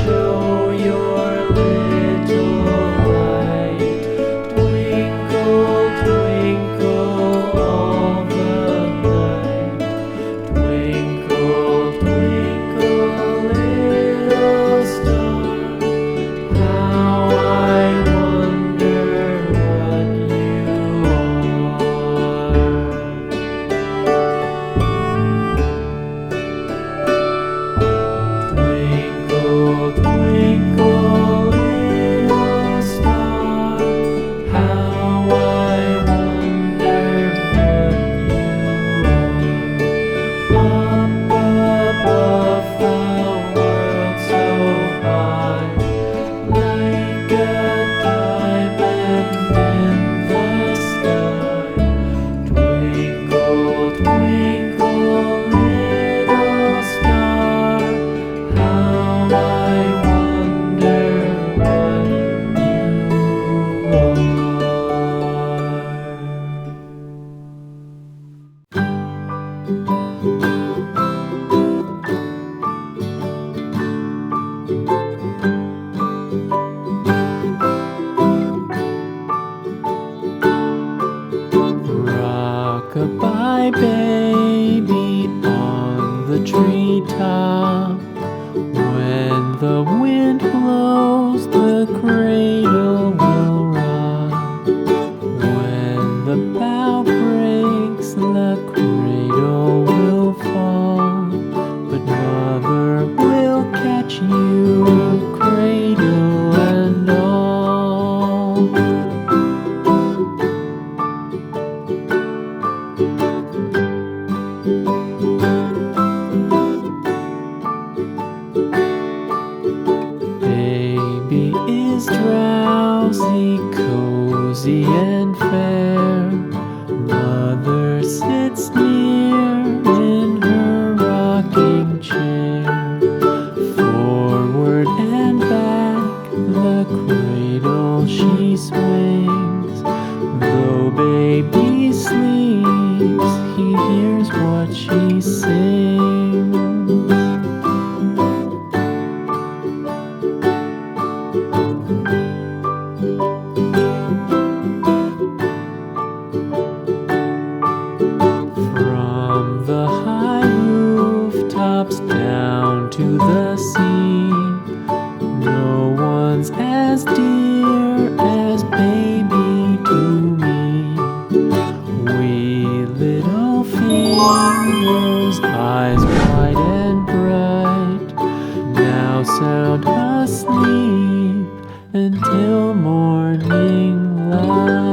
show your little light. Twinkle, twinkle all the night. Twinkle, twinkle, little star, how I wonder what you are. Twinkle, twinkle, little star, how I wonder what you are. Up above the world so high, like a diamond in the sky. Twinkle, twinkle, little star, how I wonder what you are. Rock-a-bye, baby, on the treetop. When the wind blows, the cradle will rock. When the bough breaks, the cradle will fall. But mother will catch you, cradle and all. Baby is drowsy, cozy and fair. Mother sits near in her rocking chair. Forward and back, the cradle she swings. Though baby sleeps, he hears what she sings. From the high rooftops down to the sea, no one's as dear as baby to me. Wee little fingers, eyes wide and bright, now sound asleep until morning light.